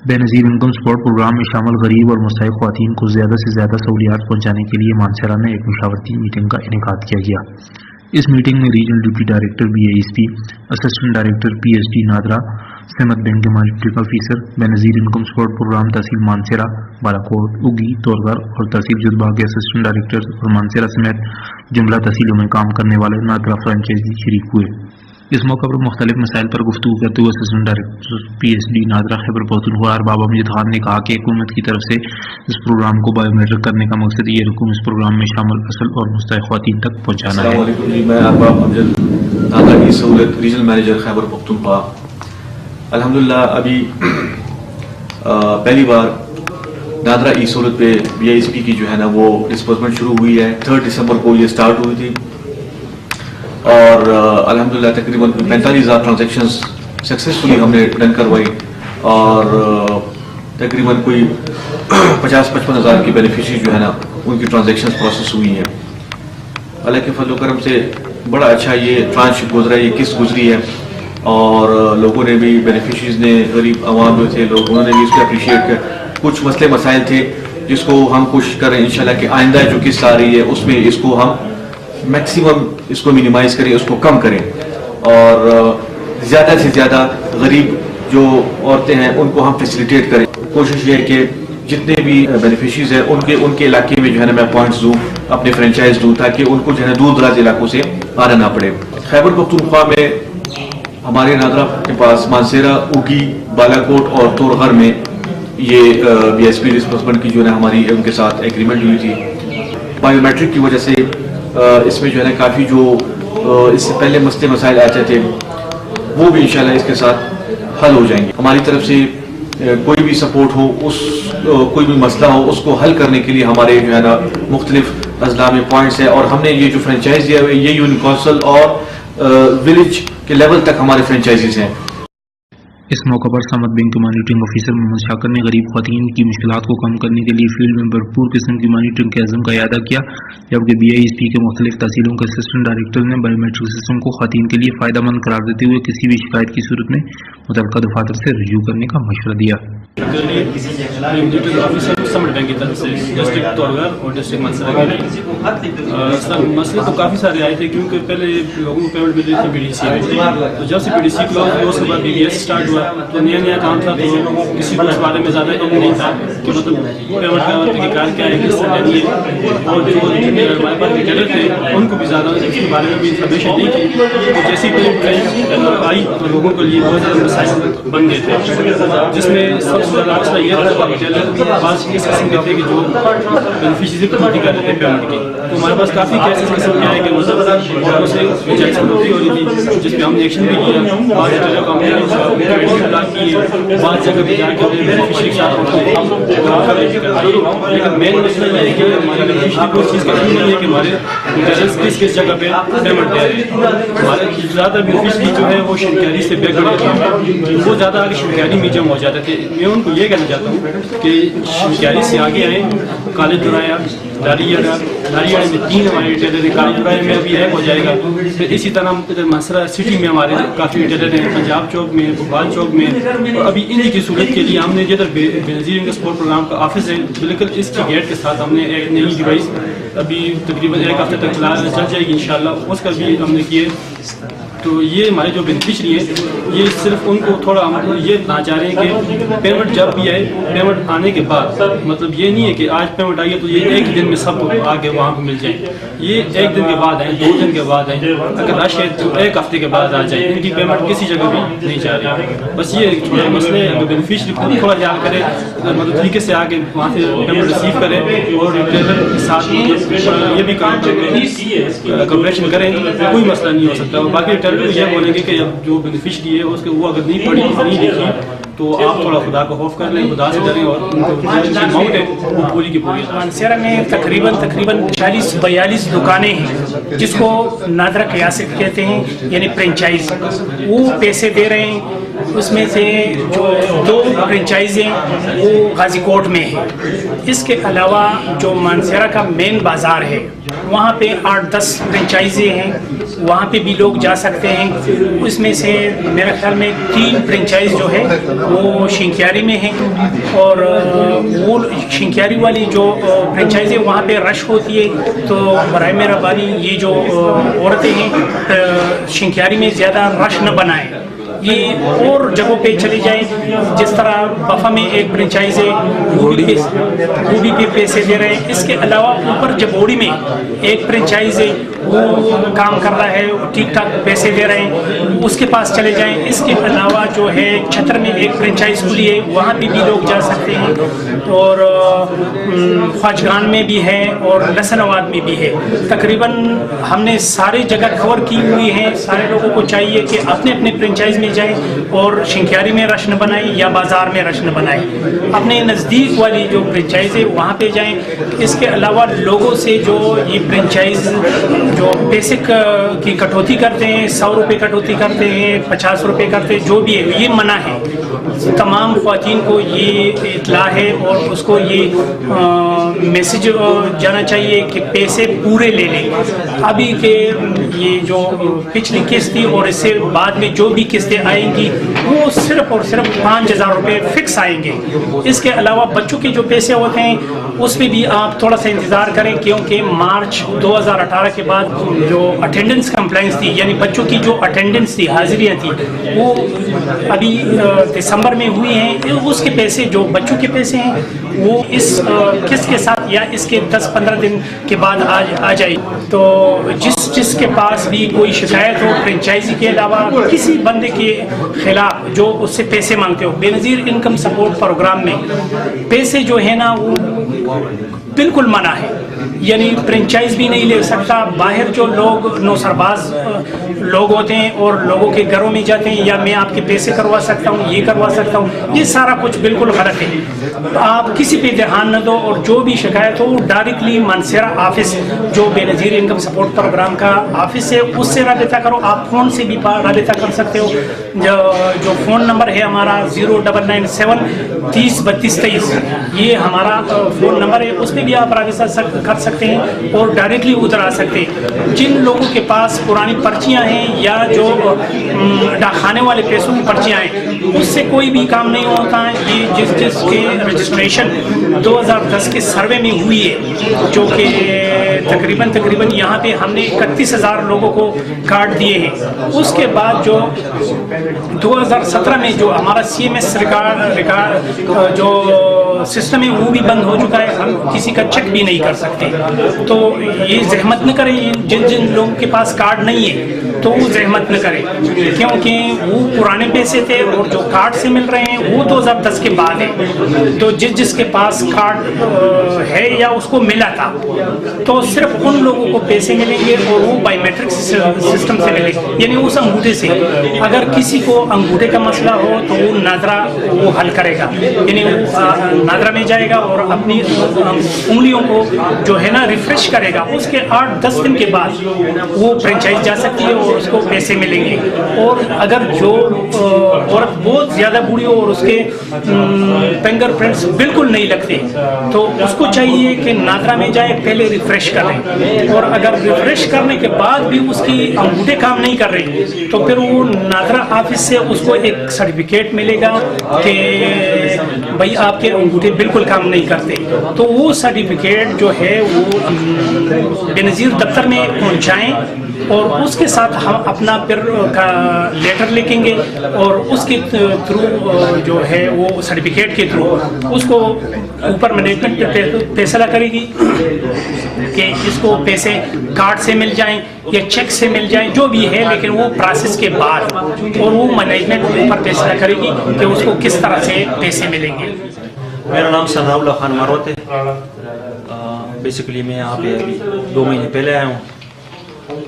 بے نظیر income support programme میں شامل غریب اور مستحق خواتین کو زیادہ سے زیادہ سہولیات پہنچانے کے لیے مانسہرہ میں ایک مشاورتی میٹنگ کا انعقاد کیا گیا۔ اس میٹنگ میں regional deputy director BISP، assistant director PSD NADRA, سمت بینک کے مانیٹرنگ آفیسر، بے نظیر انکم سپورٹ پروگرام تحصیل مانسہرہ، بالاکوٹ، اگی، تورغر اور تحصیل جدبا کے اسسٹنٹ ڈائریکٹر اور مانسہرہ سمیت جملہ تحصیلوں میں کام کرنے والے نادرا فرنچائزی شریک ہوئے۔ اس موقع پر مختلف مسائل پر گفتگو کرتے ہوئے assistant director PSD NADRA Khyber Pakhtunkhwa ارباب امجد خان نے کہا کہ حکومت کی طرف سے اس پروگرام کو بایو میٹرک کرنے کا مقصد یہ رقم اس پروگرام میں شامل اصل اور مستحق خواتین تک پہنچانا ہے۔ السلام علیکم جی، میں ارباب امجد نادرا کی سہولت ریجنل مینیجر خیبر پختونخوا۔ الحمدللہ ابھی پہلی بار نادرا ای سہولت پہ BISP کی جو ہے نا وہ ڈسبرسمنٹ شروع ہوئی ہے۔ 3 دسمبر کو یہ سٹارٹ ہوئی تھی اور الحمدللہ تقریباً 45,000 ٹرانزیکشنز سکسیزفلی ہم نے ڈن کروائی اور تقریباً کوئی 50-55,000 کی بینیفیشری جو ہے نا ان کی ٹرانزیکشنز پروسیس ہوئی ہیں۔ اللہ کے فضل و کرم سے بڑا اچھا یہ ٹرانش گزرا ہے، یہ قسط گزری ہے اور لوگوں نے بھی، بینیفیشریز نے، غریب عوام جو تھے لوگ، انہوں نے بھی اس کو اپریشیٹ کیا۔ کچھ مسئلے مسائل تھے جس کو ہم کوشش کر رہے ہیں انشاءاللہ کہ آئندہ جو قسط آ رہی ہے اس میں اس کو ہم میکسیمم اس کو منیمائز کریں، اس کو کم کریں اور زیادہ سے زیادہ غریب جو عورتیں ہیں ان کو ہم فیسیلیٹیٹ کریں۔ کوشش یہ ہے کہ جتنے بھی بینیفیشریز ہیں ان کے علاقے میں جو ہے نا میں پوائنٹس دوں، اپنے فرینچائز دوں تاکہ ان کو جو ہے نا دور دراز علاقوں سے آنا نہ پڑے۔ خیبر پختونخوا میں ہمارے نادرا کے پاس مانسہرہ، اگی، بالاکوٹ اور تورغر میں یہ BISP ڈسبرسمنٹ کی جو ہے نا ہماری ان کے ساتھ ایگریمنٹ ہوئی تھی۔ بایو میٹرک کی وجہ سے اس میں جو ہے نا کافی جو اس سے پہلے مسئلے مسائل آتے تھے وہ بھی انشاءاللہ اس کے ساتھ حل ہو جائیں گے۔ ہماری طرف سے کوئی بھی سپورٹ ہو، کوئی بھی مسئلہ ہو اس کو حل کرنے کے لیے ہمارے جو ہے نا مختلف اضلاع میں پوائنٹس ہیں اور ہم نے یہ جو فرینچائز دیا ہوئے یہ یونین کونسل اور ولیج کے لیول تک ہمارے فرینچائزیز ہیں۔ اس موقع پر سمت بینک کے مانیٹرنگ آفیسر محمد شاکر نے غریب خواتین کی مشکلات کو کم کرنے کے لیے فیلڈ میں بھرپور قسم کی مانیٹرنگ کے عزم کا اعادہ کیا، جبکہ BISP کے مختلف تحصیلوں کے اسسٹنٹ ڈائریکٹر نے بایو میٹرک سسٹم کو خواتین کے لیے فائدہ مند قرار دیتے ہوئے کسی بھی شکایت کی صورت میں متعلقہ دفاتر سے رجوع کرنے کا مشورہ دیا۔ سمت بینک کی طرف سے ڈسٹرکٹ تورغر اور ڈسٹرکٹ مانسہرہ کے لیے سر مسئلے تو کافی سارے آئے تھے کیونکہ پہلے لوگوں کو پیمنٹ مل رہی تھی BDC میں، تو جب سے BDC کلوز ہوئی اس کے بعد BBS اسٹارٹ ہوا تو نیا کام تھا تو کسی کو اس بارے میں زیادہ علم نہیں تھا کہ مطلب پیمنٹ کا طریقہ کیا ہے، کس طرح ہے اور جو ہمارے پاس ریٹیلر تھے ان کو بھی زیادہ اس کے بارے میں بھی انفارمیشن نہیں تھی۔ تو جیسی کوئی ٹرینڈ آئی تو لوگوں کے لیے بہت زیادہ مسائل بن گئے تھے، جس میں سب سے زیادہ مسئلہ یہ تھا کہ ریٹیلر بعض اس قسم کے تھے کہ جو بینیفیشری سے کمیٹی کر رہے تھے پیمنٹ کی، تو ہمارے پاس کافی کیسز قسم کے آئے کہ مطلب اور اسے ریجیکشن ہوتی ہو رہی تھی جس پہ ہم نے ایکشن بھی کیا۔ بعض ریٹیلر کو ہم نے بلاک کیے، بعض جگہ بھی جا کے بینیفیشری کے ساتھ لیکن مین مسئلہ یہ ہے کہ ہمارے بینیفیشری کو اس چیز کا علم نہیں ہے کہ ہمارے ریٹیلرز کس جگہ پہ پیمنٹ دے رہے ہیں۔ ہمارے زیادہ بینیفیشری جو ہے وہ شنکیاری سے بیک گراؤنڈ ہے، وہ زیادہ آگے شنکیاری میں جمع ہو جاتے تھے۔ میں ان کو یہ کہنا چاہتا ہوں کہ شنکیاری سے آگے آئیں، کالج درایا، داریاڑا میں 3 ہمارے ریٹیلر ہیں، کالج درایا میں ابھی ایک ہو جائے گا، پھر اسی طرح ادھر مانسہرہ سٹی میں ہمارے کافی ریٹیلر ہیں، پنجاب چوک میں، بھوپال چوک میں، اور ابھی انہی کی صورت کے لیے ہم نے جدھر بے نظیر انکم سپورٹ پروگرام کا آفس ہے بالکل اس کی گیٹ کے ساتھ ہم نے ایک نئی ڈیوائس ابھی تقریباً 1 ہفتے تک چل جائے گی انشاءاللہ، اس کا بھی ہم نے کیے۔ تو یہ ہمارے جو بینیفیشری ہیں یہ صرف ان کو تھوڑا ہم یہ بتانا چاہ رہے ہیں کہ پیمنٹ جب بھی آئے، پیمنٹ آنے کے بعد مطلب یہ نہیں ہے کہ آج پیمنٹ آئی ہے تو یہ ایک دن میں سب کو آگے وہاں پہ مل جائیں، یہ 1 دن کے بعد آئیں، 2 دن کے بعد آئیں، اگر رش ہے تو 1 ہفتے کے بعد آ جائیں، ان کی پیمنٹ کسی جگہ بھی نہیں جا رہی۔ بس یہ چھوٹے مسئلے ہیں، اگر بینیفیشری کو تھوڑا خیال کرے، مطلب طریقے سے آگے وہاں سے پیمنٹ ریسیو کرے اور ریٹیلر کے ساتھ یہ بھی کام کوپریشن کریں، کوئی مسئلہ نہیں ہو سکتا۔ اور باقی ریٹیلر کو یہ بولیں گے کہ اب جو بینیفیشری ہے اس کے وہ اگر نہیں پڑھی نہیں لکھی تو آپ تھوڑا خدا کو خوف کر لیں، خدا سے ڈریں اور ان کو اماؤنٹ ہے وہ پوری کی پوری۔ مانسہرہ میں تقریباً 40-42 دکانیں ہیں جس کو نادرا قیاست کہتے ہیں، یعنی فرینچائز، وہ پیسے دے رہے ہیں۔ اس میں سے جو 2 فرینچائز ہیں وہ غازی کوٹ میں ہیں۔ اس کے علاوہ جو مانسہرہ کا مین بازار ہے وہاں پہ 8-10 فرینچائزی ہیں, وہاں پہ بھی لوگ جا سکتے ہیں. اس میں سے میرے خیال میں 3 فرینچائز جو ہے وہ شنکیاری میں ہیں, اور وہ شنکیاری والی جو فرینچائز ہے وہاں پہ رش ہوتی ہے. تو برائے مہربانی یہ جو عورتیں ہیں شنکیاری میں زیادہ رش نہ بنائیں, یہ اور جگہوں پہ چلی جائیں. جس طرح بفا میں ایک فرینچائز ہے وہ بھی پیسے دے رہے ہیں. اس کے علاوہ اوپر جبوڑی میں ایک فرینچائز ہے وہ کام کر رہا ہے, ٹھیک ٹھاک پیسے دے رہے ہیں, اس کے پاس چلے جائیں. اس کے علاوہ جو ہے چھتر میں ایک فرینچائز کھلی ہے, وہاں پہ بھی لوگ جا سکتے ہیں. اور خواجگان میں بھی ہے اور لسن آباد میں بھی ہے. تقریباً ہم نے ساری جگہ کور کی ہوئی ہیں. سارے لوگوں کو چاہیے کہ اپنے اپنے فرینچائز میں جائیں اور شنکیاری میں رش نہ بنائیں یا بازار میں رش نہ بنائیں. اپنے نزدیک والی جو فرینچائز ہے وہاں پہ جائیں. اس کے علاوہ لوگوں سے جو یہ فرینچائز جو بیسک کی کٹوتی کرتے ہیں, 100 روپے کٹوتی کرتے ہیں, 50 روپے کرتے ہیں, جو بھی ہے یہ منع ہے. تمام خواتین کو یہ اطلاع ہے اور اس کو یہ میسج جانا چاہیے کہ پیسے پورے لے لیں. ابھی کے یہ جو پچھلی قسط تھی اور اس سے بعد میں جو بھی قسطیں آئیں گی وہ صرف اور صرف 5000 روپے فکس آئیں گے. اس کے علاوہ بچوں کے جو پیسے ہوتے ہیں اس میں بھی آپ تھوڑا سا انتظار کریں, کیونکہ مارچ 2018 کے بعد جو اٹینڈنس کمپلائنس تھی, یعنی بچوں کی جو اٹینڈنس تھی, حاضریاں تھی, وہ ابھی دسمبر میں ہوئی ہیں. اس کے پیسے جو بچوں کے پیسے ہیں وہ اس قسط کے ساتھ یا اس کے 10-15 دن کے بعد آ جائے. تو جس کے پاس بھی کوئی شکایت ہو فرینچائزی کے علاوہ کسی بندے کے خلاف جو اس سے پیسے مانگتے ہو, بے نظیر انکم سپورٹ پروگرام میں پیسے جو ہے نا وہ بالکل منع ہے. یعنی فرینچائز بھی نہیں لے سکتا. باہر جو لوگ نوسرباز لوگ ہوتے ہیں اور لوگوں کے گھروں میں جاتے ہیں, یا میں آپ کے پیسے کروا سکتا ہوں, یہ کروا سکتا ہوں, یہ سارا کچھ بالکل غلط ہے. آپ کسی پہ دھیان نہ دو, اور جو بھی شکایت ہو ڈائریکٹلی مانسیرا آفس جو بے نظیر انکم سپورٹ پروگرام کا آفس ہے اس سے رابطہ کرو. آپ فون سے بھی رابطہ کر سکتے ہو. جو فون نمبر ہے ہمارا 0997 30 32 23, یہ ہمارا فون نمبر ہے. اس پہ بھی آپ رابطہ کر سکتے ہیں اور ڈائریکٹلی ادھر آ سکتے ہیں. جن لوگوں کے پاس پرانی پرچیاں ہیں یا جو ڈاکخانے والے پیسوں کی پرچیاں ہیں اس سے کوئی بھی کام نہیں ہوتا ہے. یہ جس کے رجسٹریشن 2010 کے سروے میں ہوئی ہے, جو کہ تقریباً یہاں پہ ہم نے 31,000 لوگوں کو کارڈ دیے ہیں. اس کے بعد جو 2017 میں جو ہمارا CMS ریکارڈ جو سسٹم ہے وہ بھی بند ہو چکا ہے. ہم کسی کا چیک بھی نہیں کر سکتے. تو یہ زحمت نہ کریں. جن لوگوں کے پاس کارڈ نہیں ہے تو وہ زحمت نہ کریں, کیونکہ وہ پرانے پیسے تھے اور جو کارڈ سے مل رہے ہیں وہ 2010 کے بعد ہے. تو جس کے پاس کارڈ ہے یا اس کو ملا تھا تو صرف ان لوگوں کو پیسے ملیں گے اور وہ بائی میٹرک سسٹم سے ملے گا, یعنی اس انگوٹھے سے. اگر کسی کو انگوٹھے کا مسئلہ ہو تو وہ نادرا وہ حل کرے گا, یعنی وہ نادرا میں جائے گا اور اپنی انگلیوں کو جو ہے نا ریفریش کرے گا. اس کے 8-10 دن کے بعد وہ فرینچائز جا سکتی ہے اور اس کو پیسے ملیں گے. اور اگر جو عورت بہت زیادہ بوڑھی ہو اور اس کے فنگر پرنٹس بالکل نہیں لگتے تو اس کو چاہیے کہ نادرا میں جائے, پہلے ریفریش کریں. اور اگر ریفریش کرنے کے بعد بھی اس کی انگوٹھے کام نہیں کر رہے تو پھر وہ نادرا آفس سے اس کو ایک سرٹیفکیٹ ملے گا کہ بھائی آپ کے انگوٹھے بالکل کام نہیں کرتے. تو وہ سرٹیفکیٹ جو ہے وہ بے نظیر دفتر میں پہنچائیں اور اس کے ساتھ ہم اپنا پھر کا لیٹر لکھیں گے اور اس کے تھرو جو ہے وہ سرٹیفکیٹ کے تھرو اس کو اوپر مینجمنٹ فیصلہ کرے گی کہ اس کو پیسے کارڈ سے مل جائیں یا چیک سے مل جائیں, جو بھی ہے, لیکن وہ پروسیس کے بعد. اور وہ مینجمنٹ اوپر فیصلہ کرے گی کہ اس کو کس طرح سے پیسے ملیں گے. میرا نام ثناء اللہ خان ماروت ہے. بیسیکلی میں یہاں پہ ابھی 2 مہینے پہلے آیا ہوں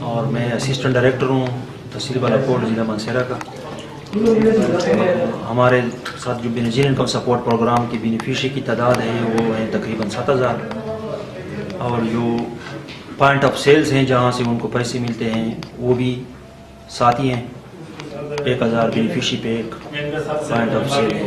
اور میں اسسٹنٹ ڈائریکٹر ہوں تحصیل بالا کوٹ ضلع مانسیرا کا. ہمارے ساتھ جو بے نظیر انکم سپورٹ پروگرام کی بینیفیشری کی تعداد ہے وہ ہے تقریباً 7000, اور جو پوائنٹ آف سیلز ہیں جہاں سے ان کو پیسے ملتے ہیں وہ بھی ساتھ ہی ہیں. 1000 بینیفیشری پہ ایک پوائنٹ آف سیل ہے.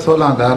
16,000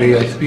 BISP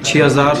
6,000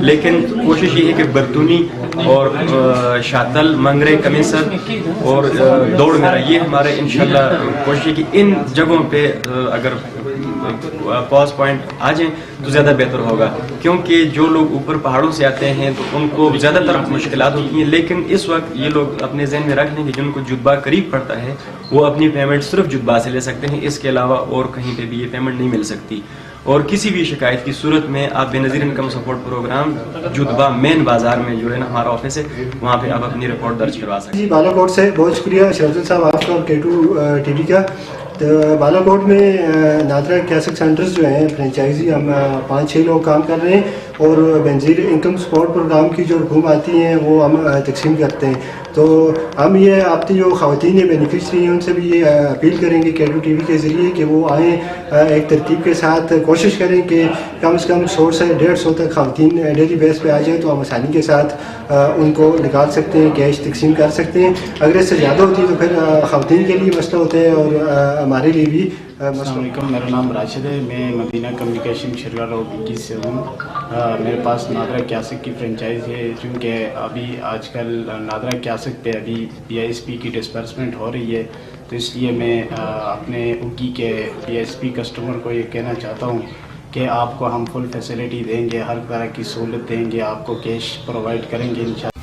لیکن کوشش یہ ہے کہ برطونی اور شاتل، منگرے، کمیسر اور دوڑ میرا، یہ ہمارے انشاءاللہ کوشش ہے کہ ان جگہوں پہ اگر پاز پوائنٹ آ جائیں تو زیادہ بہتر ہوگا، کیونکہ جو لوگ اوپر پہاڑوں سے آتے ہیں تو ان کو زیادہ تر مشکلات ہوتی ہیں. لیکن اس وقت یہ لوگ اپنے ذہن میں رکھ لیں کہ جن کو جدبا قریب پڑتا ہے وہ اپنی پیمنٹ صرف جدبا سے لے سکتے ہیں، اس کے علاوہ اور کہیں پہ بھی یہ پیمنٹ نہیں مل سکتی. اور کسی بھی شکایت کی صورت میں آپ بے نظیر انکم سپورٹ پروگرام جدبا مین بازار میں جو ہے نا ہمارا آفس ہے، وہاں پہ آپ اپنی رپورٹ درج کروا سکتے ہیں. جی بالا کوٹ سے بہت شکریہ شرفت صاحب آپ کا اور K2 ٹی وی کا. تو بالا کوٹ میں نادرا کیسک سینٹرز جو ہیں فرینچائزی، ہم 5-6 لوگ کام کر رہے ہیں اور بے نظیر انکم سپورٹ پروگرام کی جو رقوم آتی ہیں وہ ہم تقسیم کرتے ہیں. تو ہم یہ آپ کی جو خواتین بینیفیشری ہیں ان سے بھی یہ اپیل کریں گے K2 ٹی وی کے ذریعے کہ وہ آئیں، ایک ترتیب کے ساتھ کوشش کریں کہ کم سے کم 100 سے 150 تک خواتین ڈیلی بیس پہ آ جائیں تو ہم آسانی کے ساتھ ان کو نکال سکتے ہیں، کیش تقسیم کر سکتے ہیں. اگر اس سے زیادہ ہوتی ہے تو پھر خواتین کے لیے مسئلہ ہوتا ہے اور ہمارے لیے بھی. السلام علیکم، میرا نام راشد ہے، میں مدینہ کمیونیکیشن شرگا روڈ 21 سے ہوں. میرے پاس نادرا کیاسک کی فرینچائز ہے، چونکہ ابھی آج کل نادرا کیاسک پہ ابھی BISP کی ڈسپرسمنٹ ہو رہی ہے، تو اس لیے میں اپنے اگی کے BISP کسٹمر کو یہ کہنا چاہتا ہوں کہ آپ کو ہم فل فیسلٹی دیں گے، ہر طرح کی سہولت دیں گے، آپ کو کیش پرووائڈ کریں گے انشاءاللہ.